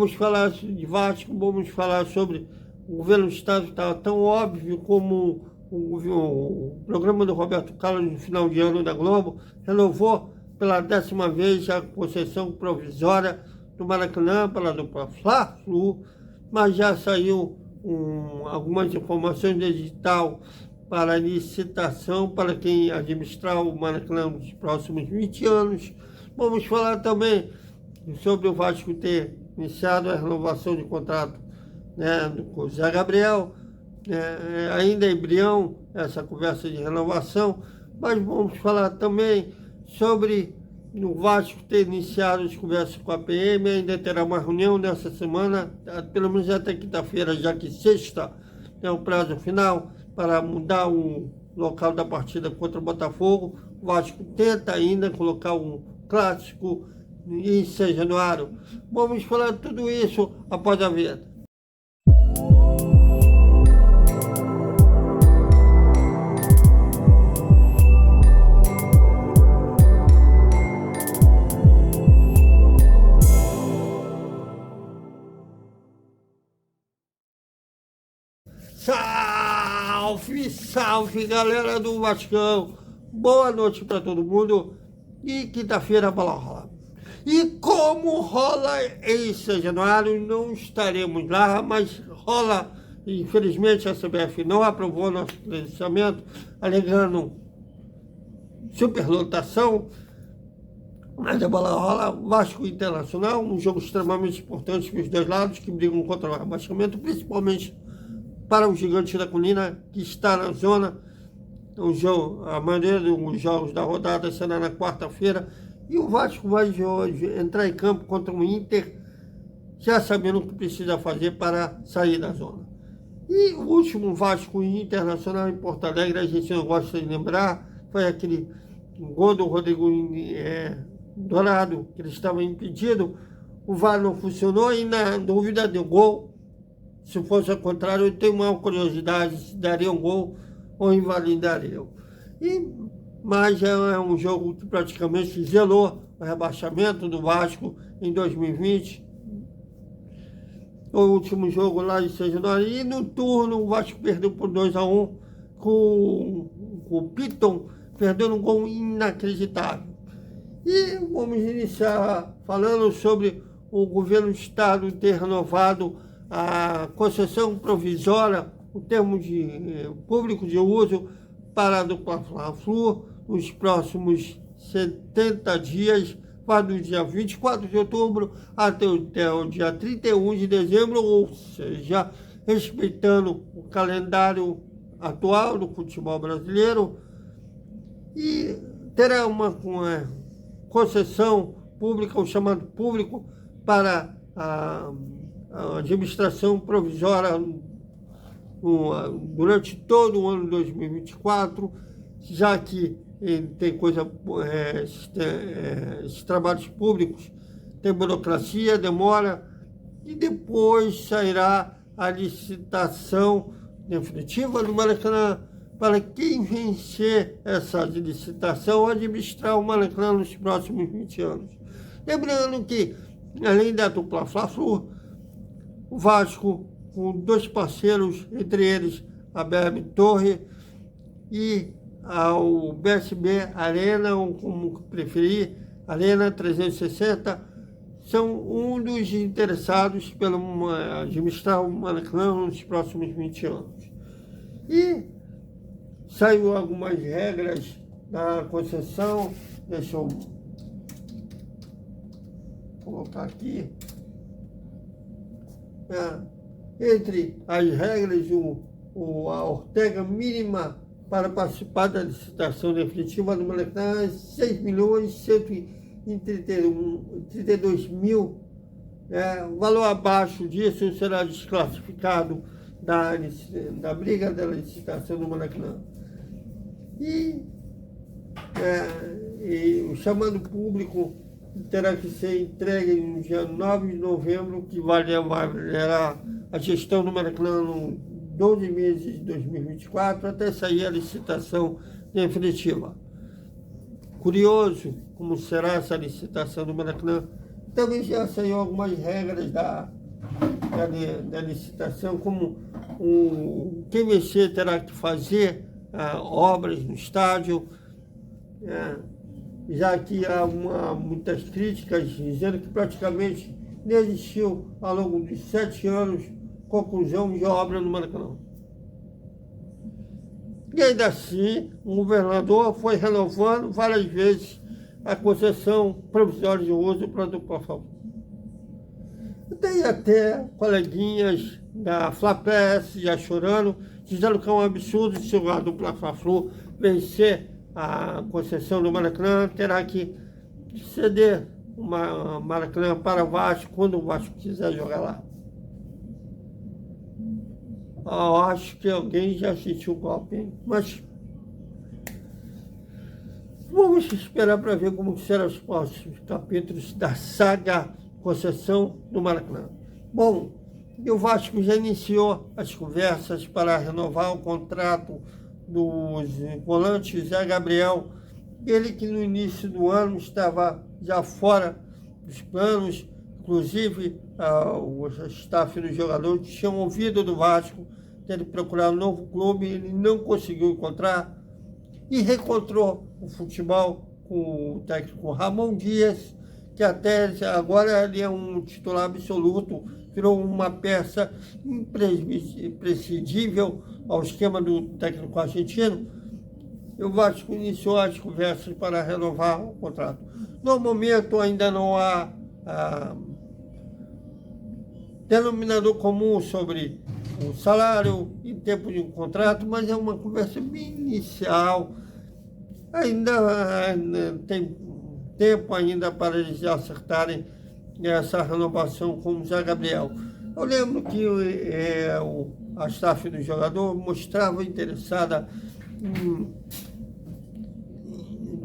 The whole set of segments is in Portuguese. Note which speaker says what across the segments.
Speaker 1: Vamos falar de Vasco, vamos falar sobre o governo do Estado, que estava tão óbvio como o programa do Roberto Carlos no final de ano da Globo, renovou pela 10ª vez a concessão provisória do Maracanã para dupla Fla-Flu, mas já saiu algumas informações de edital para licitação para quem administrar o Maracanã nos próximos 20 anos. Vamos falar também sobre o Vasco ter iniciado a renovação de contrato, né, com o Zé Gabriel, ainda é embrião essa conversa de renovação, mas vamos falar também sobre o Vasco ter iniciado as conversas com a PM, ainda terá uma reunião nessa semana, pelo menos até quinta-feira, já que sexta é o prazo final para mudar o local da partida contra o Botafogo. O Vasco tenta ainda colocar um clássico em São Januário. Vamos falar de tudo isso após a vinheta. Salve, salve, galera do Vascão! Boa noite para todo mundo. E quinta-feira a bola rola. E como rola em São Januário, não estaremos lá, mas rola. Infelizmente a CBF não aprovou nosso credenciamento, alegando superlotação. Mas a bola rola, Vasco Internacional, um jogo extremamente importante para os dois lados que brigam contra o rebaixamento, principalmente para o Gigante da Colina, que está na zona. A maioria dos jogos da rodada será na quarta-feira. E o Vasco vai hoje entrar em campo contra o Inter, já sabendo o que precisa fazer para sair da zona. E o último Vasco Internacional em Porto Alegre, a gente não gosta de lembrar, foi aquele gol do Rodrigo Dourado, que ele estava impedido. O VAR não funcionou e na dúvida deu gol. Se fosse ao contrário, eu tenho uma curiosidade se daria um gol ou invalidaria. Mas é um jogo que praticamente zelou o rebaixamento do Vasco em 2020. O último jogo lá em São Januário. E no turno o Vasco perdeu por 2-1 com o Piton, perdendo um gol inacreditável. E vamos iniciar falando sobre o governo do Estado ter renovado a concessão provisória, o termo de público de uso para a dupla Fla-Flu nos próximos 70 dias, vai do dia 24 de outubro até o dia 31 de dezembro, ou seja, respeitando o calendário atual do futebol brasileiro, e terá uma concessão pública, o chamado público, para a administração provisória durante todo o ano de 2024, já que tem esses trabalhos públicos, tem burocracia, demora, e depois sairá a licitação definitiva do Maracanã para quem vencer essa licitação administrar o Maracanã nos próximos 20 anos. Lembrando que, além da dupla Fla-Flu, o Vasco, com dois parceiros, entre eles a BR Torre e ao BSB Arena, ou como preferir, Arena 360, são um dos interessados pelo administrar o Maracanã nos próximos 20 anos. E saiu algumas regras da concessão, deixa eu colocar aqui. Entre as regras, a ortega mínima para participar da licitação definitiva do Maracanã é 6.132.000. O valor abaixo disso será desclassificado da briga da licitação do Maracanã. E o chamado público terá que ser entregue no dia 9 de novembro, que valerá a gestão do Maracanã no 12 meses de 2024, até sair a licitação definitiva. Curioso como será essa licitação do Maracanã, Também já saiu algumas regras da licitação, como quem vencer terá que fazer obras no estádio, já que há muitas críticas dizendo que praticamente não existiu ao longo de 7 anos conclusão de obra no Maracanã. E ainda assim, o governador foi renovando várias vezes a concessão provisória de uso para a dupla Fla-Flu. Tem até coleguinhas da Fla-PS já chorando, dizendo que é um absurdo se a dupla Fla-Flu vencer a concessão do Maracanã, terá que ceder o Maracanã para o Vasco quando o Vasco quiser jogar lá. Eu acho que alguém já sentiu o golpe, hein? Mas vamos esperar para ver como serão os próximos capítulos da saga concessão do Maracanã. Bom, e o Vasco já iniciou as conversas para renovar o contrato dos volantes Zé Gabriel, ele que no início do ano estava já fora dos planos, inclusive o staff do jogador tinham ouvido do Vasco ter de procurar um novo clube, ele não conseguiu encontrar e reencontrou o futebol com o técnico Ramon Dias, que até agora ele é um titular absoluto, virou uma peça imprescindível ao esquema do técnico argentino. E o Vasco iniciou as conversas para renovar o contrato. No momento ainda não há denominador comum sobre o salário e tempo de um contrato, mas é uma conversa bem inicial. Ainda tem tempo ainda para eles acertarem essa renovação com o Zé Gabriel. Eu lembro que a staff do jogador mostrava interessada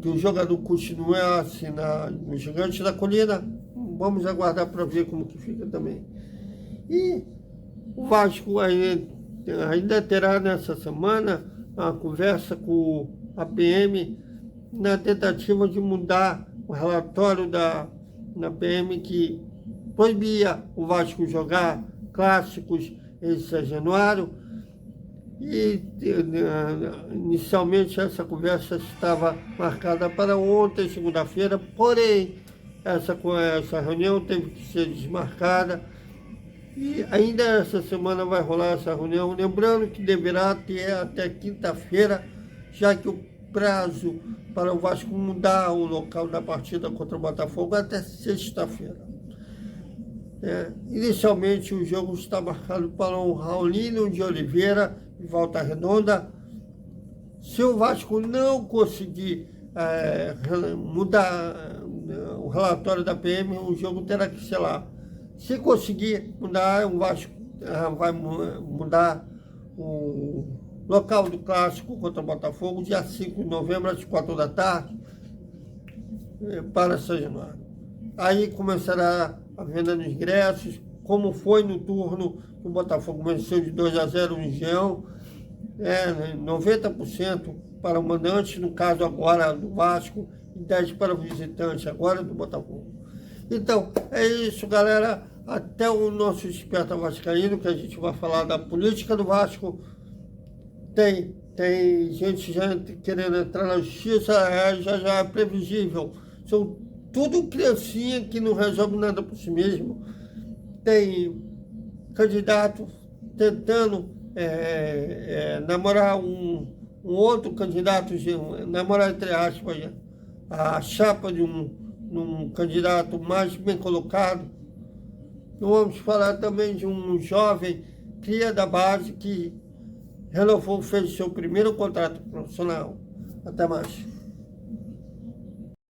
Speaker 1: que o jogador continuasse no Gigante da Colina. Vamos aguardar para ver como que fica também. E o Vasco ainda terá nessa semana uma conversa com a PM na tentativa de mudar o relatório da PM que proibia o Vasco jogar clássicos em São Januário. E inicialmente essa conversa estava marcada para ontem, segunda-feira, porém essa reunião teve que ser desmarcada. E ainda essa semana vai rolar essa reunião, lembrando que deverá ter até quinta-feira, já que o prazo para o Vasco mudar o local da partida contra o Botafogo é até sexta-feira. Inicialmente o jogo está marcado para o Raulino de Oliveira e Volta Redonda. Se o Vasco não conseguir mudar o relatório da PM, o jogo terá que ser lá. Se conseguir mudar, o Vasco vai mudar o local do clássico contra o Botafogo, dia 5 de novembro, às 4 da tarde, para São Januário. Aí começará a venda dos ingressos, como foi no turno que o Botafogo venceu de 2-0 no Engenhão, 90% para o mandante, no caso agora do Vasco, e 10% para o visitante, agora do Botafogo. Então, é isso, galera. Até o nosso Desperta Vascaíno, que a gente vai falar da política do Vasco. Tem gente já querendo entrar na justiça, já é previsível. São tudo criancinha que não resolve nada por si mesmo. Tem candidato tentando namorar um outro candidato, namorar entre aspas, a chapa de um candidato mais bem colocado. Vamos falar também de um jovem cria da base que fez seu primeiro contrato profissional. Até mais.